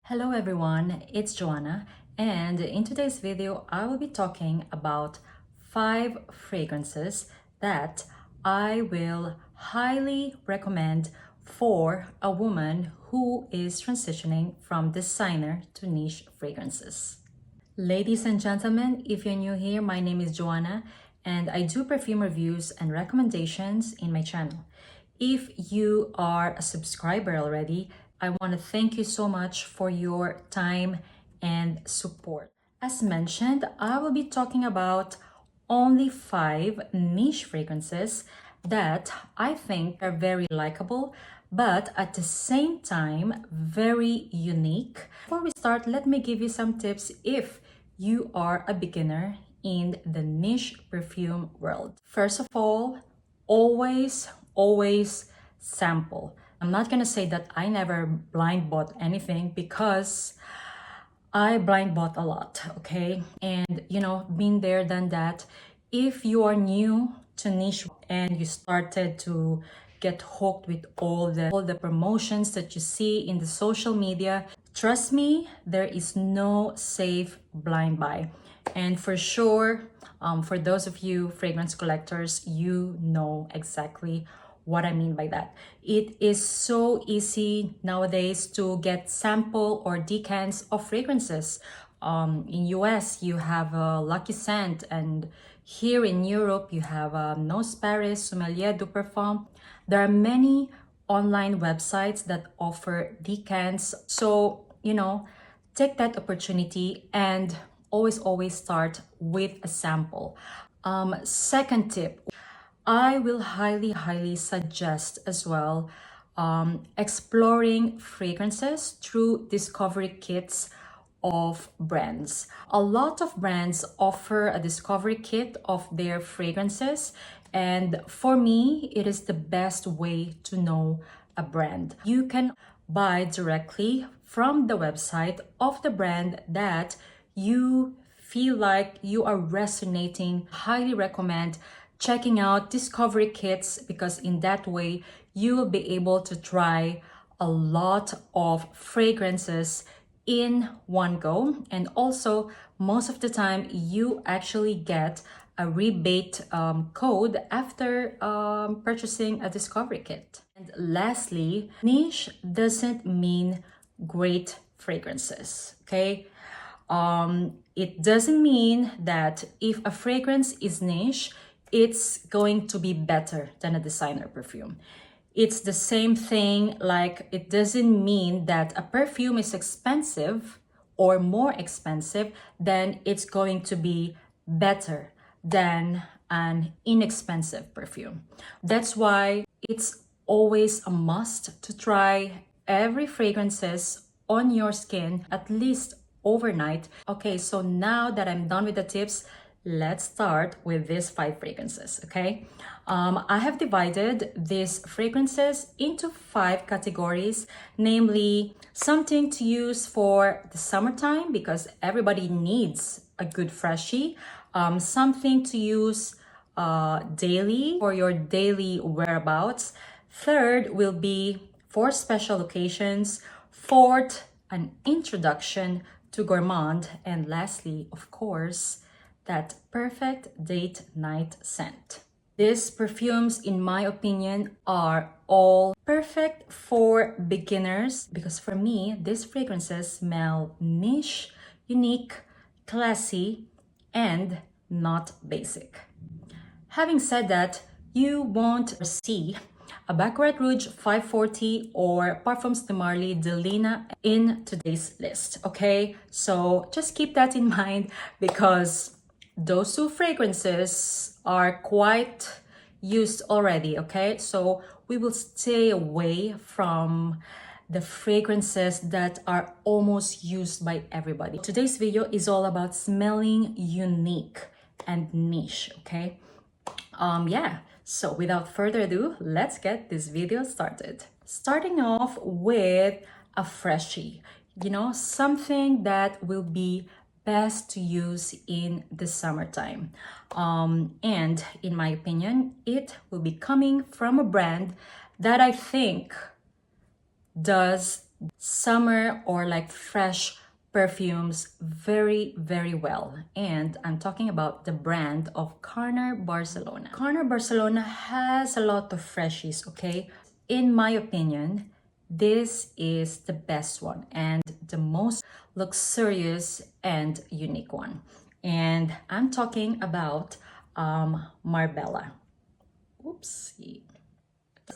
Hello everyone, it's Joanna, and in today's video I will be talking about 5 fragrances that I will highly recommend for a woman who is transitioning from designer to niche fragrances. Ladies and gentlemen, if you're new here, my name is Joanna and I do perfume reviews and recommendations in my channel. If you are a subscriber already, I want to thank you so much for your time and support. As mentioned, I will be talking about only 5 niche fragrances that I think are very likable, but at the same time, very unique. Before we start, let me give you some tips if you are a beginner in the niche perfume world. First of all, always sample. I'm not gonna say that I never blind bought anything because I blind bought a lot, okay? And been there, done that. If you are new to niche and you started to get hooked with all the promotions that you see in the social media, trust me, there is no safe blind buy. And for sure, for those of you fragrance collectors, you know exactly what I mean by that. It is so easy nowadays to get sample or decants of fragrances. In US, you have Lucky Scent, and here in Europe, you have Nose Paris, Sommelier du Parfum. There are many online websites that offer decants. So, take that opportunity and always start with a sample. Second tip, I will highly suggest as well exploring fragrances through discovery kits of brands. A lot of brands offer a discovery kit of their fragrances, and for me, it is the best way to know a brand. You can buy directly from the website of the brand that you feel like you are resonating. Highly recommend checking out discovery kits because in that way you will be able to try a lot of fragrances in one go, and also most of the time you actually get a rebate code after purchasing a discovery kit. And lastly, niche doesn't mean great fragrances, okay? It doesn't mean that if a fragrance is niche, it's going to be better than a designer perfume. It's the same thing, like it doesn't mean that a perfume is expensive or more expensive, then it's going to be better than an inexpensive perfume. That's why it's always a must to try every fragrances on your skin at least overnight. Okay, so now that I'm done with the tips, let's start with these 5 fragrances, okay? I have divided these fragrances into 5 categories, namely something to use for the summertime because everybody needs a good freshie, something to use daily for your daily whereabouts. Third will be for special occasions. Fourth, an introduction to Gourmand. And lastly, of course, that perfect date night scent. These perfumes, in my opinion, are all perfect for beginners because for me, these fragrances smell niche, unique, classy, and not basic. Having said that, you won't see a Baccarat Rouge 540 or Parfums de Marly de Lina in today's list, okay? So just keep that in mind because those 2 fragrances are quite used already, okay? So we will stay away from the fragrances that are almost used by everybody. Today's video is all about smelling unique and niche, okay? Yeah, so without further ado, let's get this video started. Starting off with a freshie, something that will be best to use in the summertime. And in my opinion, it will be coming from a brand that I think does summer or like fresh perfumes very, very well. And I'm talking about the brand of CARNER Barcelona. CARNER Barcelona has a lot of freshies, okay? In my opinion, this is the best one and the most luxurious and unique one. And I'm talking about Marbella. Oopsie.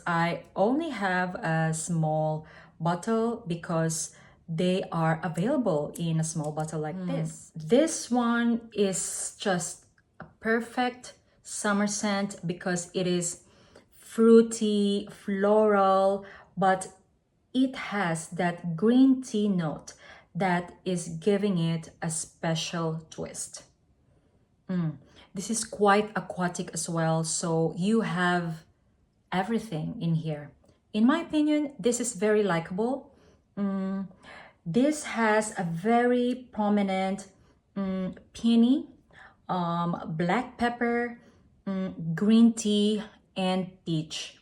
I only have a small bottle because they are available in a small bottle like this. This one is just a perfect summer scent because it is fruity, floral, but it has that green tea note that is giving it a special twist. This is quite aquatic as well, so you have everything in here. In my opinion, this is very likable. This has a very prominent peony, black pepper, green tea, and peach.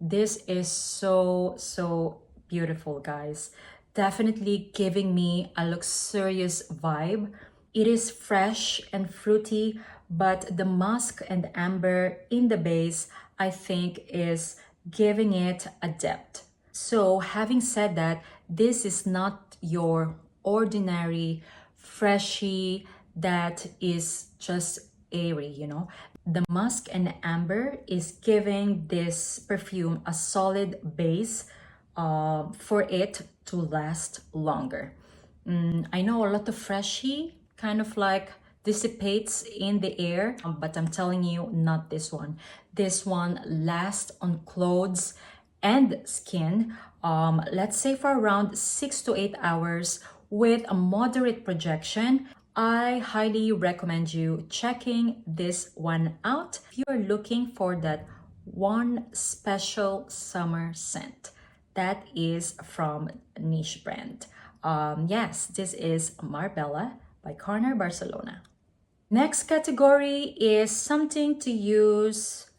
This is so beautiful, guys. Definitely giving me a luxurious vibe. It is fresh and fruity, but the musk and amber in the base, I think, is giving it a depth. So having said that, this is not your ordinary freshie that is just airy, you know. The musk and amber is giving this perfume a solid base for it to last longer. I know a lot of freshie kind of like dissipates in the air, but I'm telling you, not this one. This one lasts on clothes and skin, let's say for around 6 to 8 hours with a moderate projection. I highly recommend you checking this one out if you're looking for that one special summer scent that is from niche brand. Yes, this is Marbella by CARNER Barcelona. Next category is something to use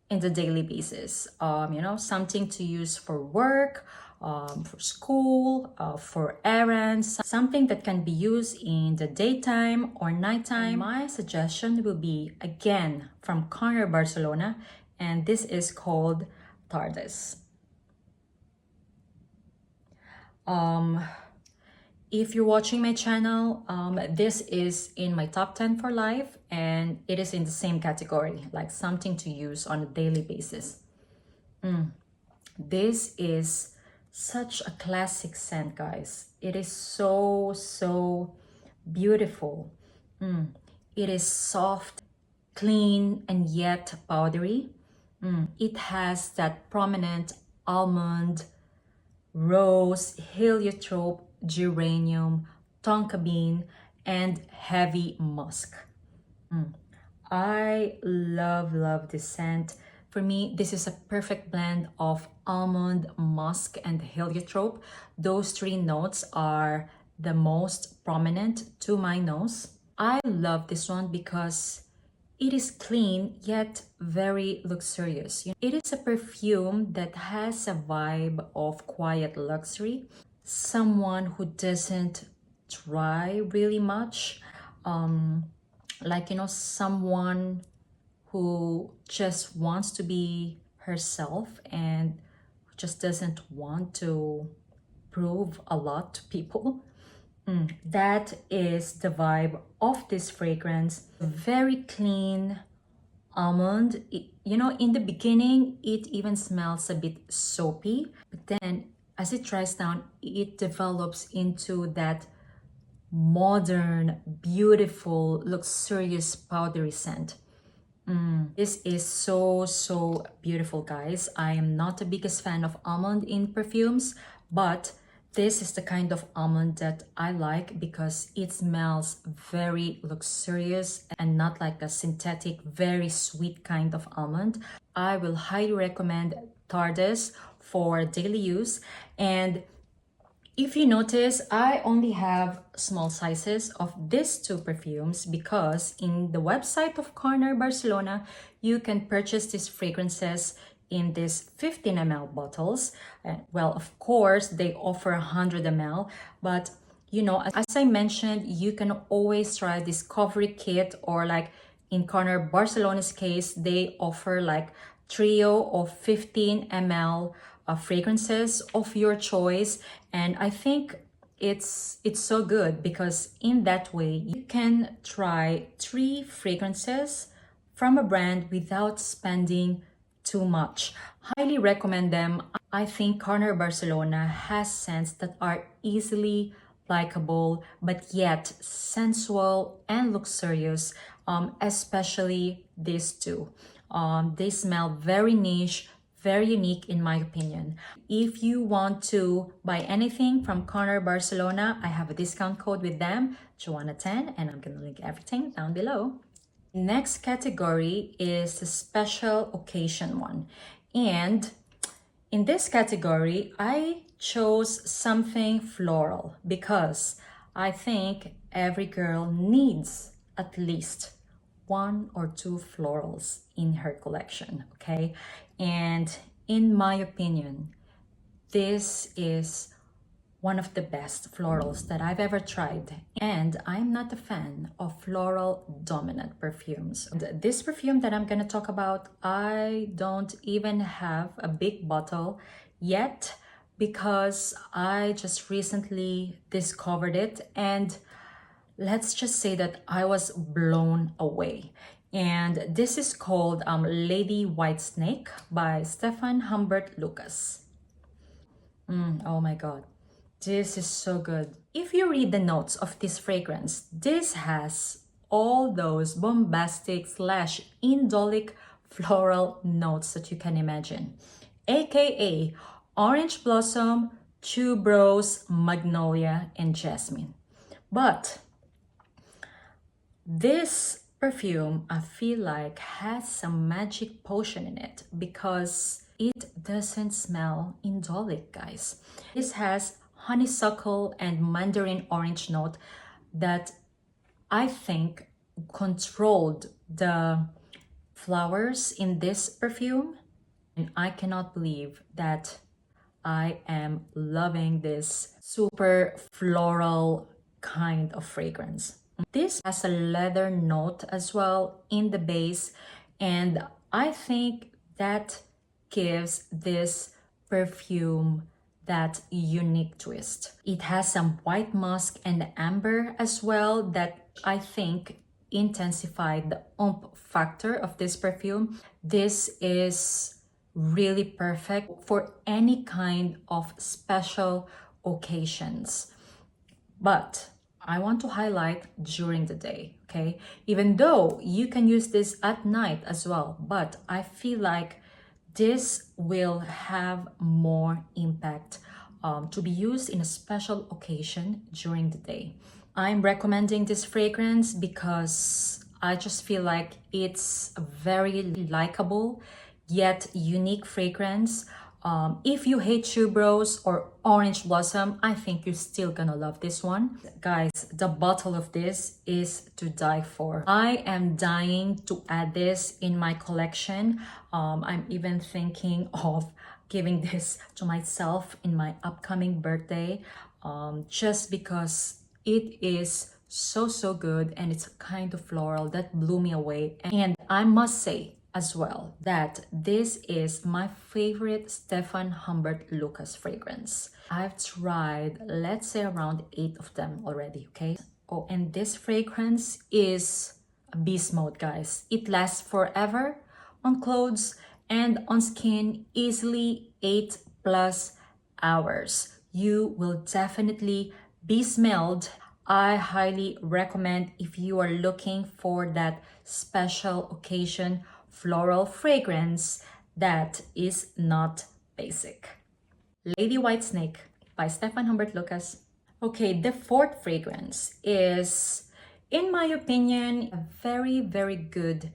in the daily basis. You know, something to use for work, for school, for errands, something that can be used in the daytime or nighttime. And my suggestion will be again from CARNER Barcelona, and this is called Tardes. If you're watching my channel, this is in my top 10 for life, and it is in the same category, like something to use on a daily basis. This is such a classic scent, guys. It is so beautiful. It is soft, clean, and yet powdery. It has that prominent almond, rose, heliotrope, geranium, tonka bean, and heavy musk. I love this scent. For me, this is a perfect blend of almond, musk, and heliotrope. Those three notes are the most prominent to my nose. I love this one because it is clean yet very luxurious. It is a perfume that has a vibe of quiet luxury. Someone who doesn't try really much. Like, you know, someone who just wants to be herself and just doesn't want to prove a lot to people. That is the vibe of this fragrance. Very clean almond. You know, in the beginning, it even smells a bit soapy, but then as it dries down, it develops into that modern, beautiful, luxurious, powdery scent. This is so beautiful, guys. I am not the biggest fan of almond in perfumes, but this is the kind of almond that I like because it smells very luxurious and not like a synthetic, very sweet kind of almond. I will highly recommend Tardes for daily use. And if you notice, I only have small sizes of these two perfumes because in the website of CARNER Barcelona, you can purchase these fragrances in these 15 ml bottles. Well, of course, they offer 100 ml, but you know, as I mentioned, you can always try discovery kit, or like in CARNER Barcelona's case, they offer like trio of 15 ml fragrances of your choice. And I think it's so good because in that way you can try 3 fragrances from a brand without spending too much. Highly recommend them. I think CARNER Barcelona has scents that are easily likable but yet sensual and luxurious, especially these two. They smell very niche, very unique in my opinion. If you want to buy anything from CARNER Barcelona, I have a discount code with them, JOANNA10, and I'm gonna link everything down below. Next category is the special occasion one. And in this category, I chose something floral because I think every girl needs at least 1 or 2 florals in her collection, okay? And in my opinion, this is one of the best florals that I've ever tried. And I'm not a fan of floral dominant perfumes. This perfume that I'm gonna talk about, I don't even have a big bottle yet because I just recently discovered it, and let's just say that I was blown away. And this is called Lady Whitesnake by Stephane Humbert Lucas. Oh my god, this is so good. If you read the notes of this fragrance, this has all those bombastic slash indolic floral notes that you can imagine, aka orange blossom, tuberose, magnolia, and jasmine. But this perfume, I feel like, has some magic potion in it because it doesn't smell indolic, guys. This has honeysuckle and mandarin orange note that I think controlled the flowers in this perfume. And I cannot believe that I am loving this super floral kind of fragrance. This has a leather note as well in the base, and I think that gives this perfume that unique twist. It has some white musk and amber as well that I think intensified the oomph factor of this perfume. This is really perfect for any kind of special occasions. But I want to highlight during the day, okay? Even though you can use this at night as well, but I feel like this will have more impact to be used in a special occasion during the day. I'm recommending this fragrance because I just feel like it's a very likable yet unique fragrance. If you hate tuberose or orange blossom, I think you're still gonna love this one. Guys, the bottle of this is to die for. I am dying to add this in my collection. I'm even thinking of giving this to myself in my upcoming birthday, just because it is so good, and it's a kind of floral that blew me away. And I must say as well that this is my favorite Stephane Humbert Lucas fragrance. I've tried, let's say, around 8 of them already, okay? Oh, and this fragrance is a beast mode, guys. It lasts forever on clothes and on skin, easily 8+ hours. You will definitely be smelled. I highly recommend if you are looking for that special occasion floral fragrance that is not basic. Lady Whitesnake by Stephane Humbert Lucas. Okay, the 4th fragrance is, in my opinion, a very good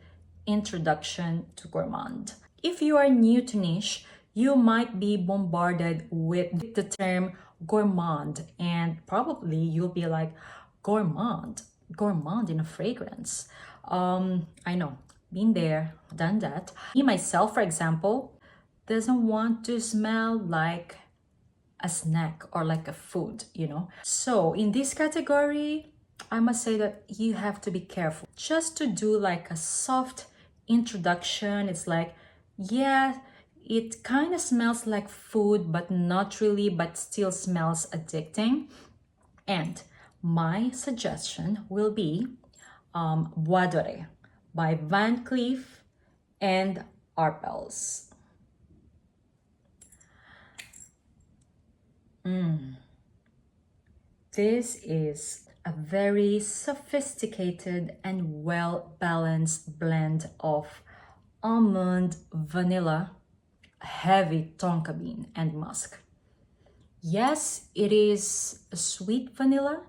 introduction to Gourmand. If you are new to niche, you might be bombarded with the term gourmand, and probably you'll be like, gourmand in a fragrance. I know, been there, done that. Me myself, for example, doesn't want to smell like a snack or like a food, you know. So in this category, I must say that you have to be careful. Just to do like a soft introduction, it's like, yeah, it kind of smells like food, but not really, but still smells addicting. And my suggestion will be Bois Dore by Van Cleef and Arpels. This is a very sophisticated and well-balanced blend of almond, vanilla, heavy tonka bean, and musk. Yes, it is a sweet vanilla,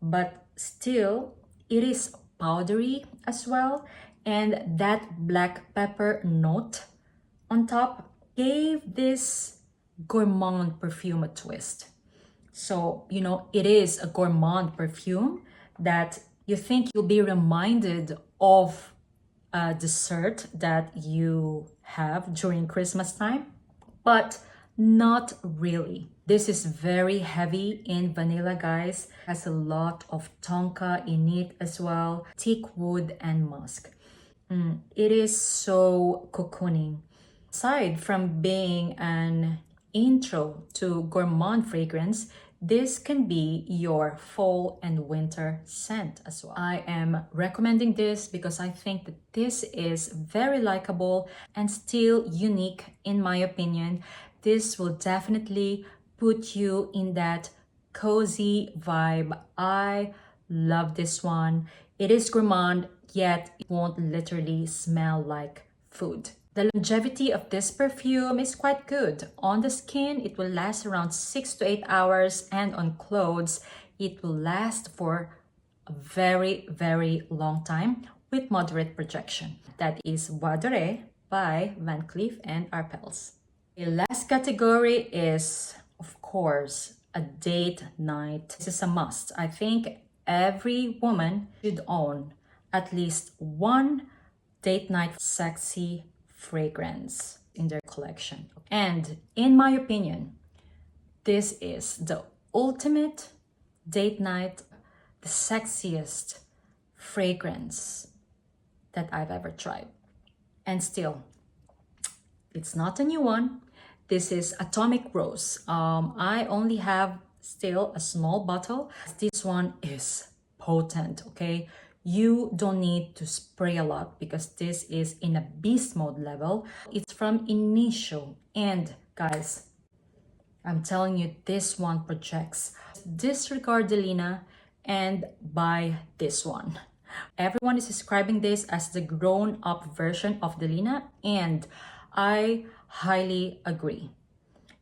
but still it is powdery as well. And that black pepper note on top gave this gourmand perfume a twist. So, you know, it is a gourmand perfume that you think you'll be reminded of a dessert that you have during Christmas time, but not really. This is very heavy in vanilla, guys. Has a lot of tonka in it as well, teak wood and musk. It is so cocooning. Aside from being an intro to gourmand fragrance, this can be your fall and winter scent as well. I am recommending this because I think that this is very likable and still unique in my opinion. This will definitely put you in that cozy vibe. I love this one. It is gourmand, yet it won't literally smell like food. The longevity of this perfume is quite good. On the skin, it will last around 6 to 8 hours, and on clothes, it will last for a very, very long time with moderate projection. That is Bois Dore by Van Cleef and Arpels. The last category is, of course, a date night. This is a must. I think every woman should own at least one date night sexy fragrance in their collection. And in my opinion, this is the ultimate date night, the sexiest fragrance that I've ever tried. And still, it's not a new one. This is Atomic Rose. I only have still a small bottle. This one is potent, okay? You don't need to spray a lot because this is in a beast mode level. It's from Initio. And guys, I'm telling you, this one projects. Disregard the Lina and buy this one. Everyone is describing this as the grown-up version of the Lina, and I highly agree.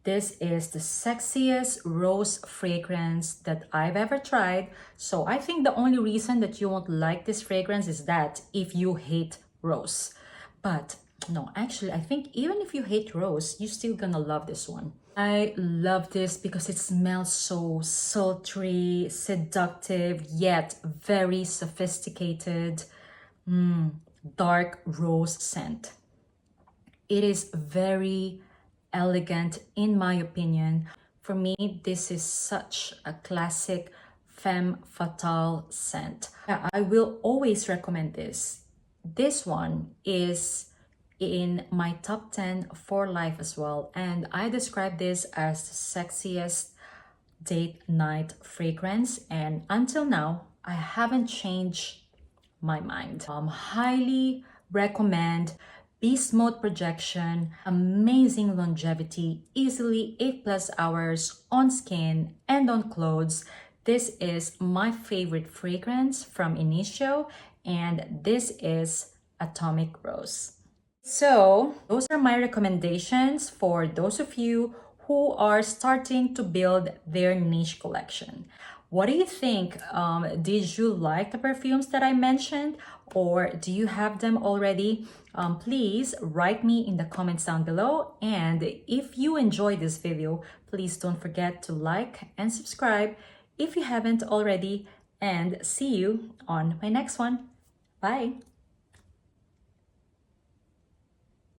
This is the sexiest rose fragrance that I've ever tried. So I think the only reason that you won't like this fragrance is that if you hate rose. But no, actually, I think even if you hate rose, you're still gonna love this one. I love this because it smells so sultry, seductive, yet very sophisticated, dark rose scent. It is very elegant in my opinion. For me, this is such a classic femme fatale scent. Yeah, I will always recommend this. This one is in my top 10 for life as well, and I describe this as the sexiest date night fragrance, and until now I haven't changed my mind. Highly recommend. Beast mode projection, amazing longevity, easily 8+ hours on skin and on clothes. This is my favorite fragrance from Initio, and this is Atomic Rose. So those are my recommendations for those of you who are starting to build their niche collection. What do you think? Did you like the perfumes that I mentioned, or do you have them already? Please write me in the comments down below. And if you enjoyed this video, please don't forget to like and subscribe if you haven't already. And see you on my next one. Bye.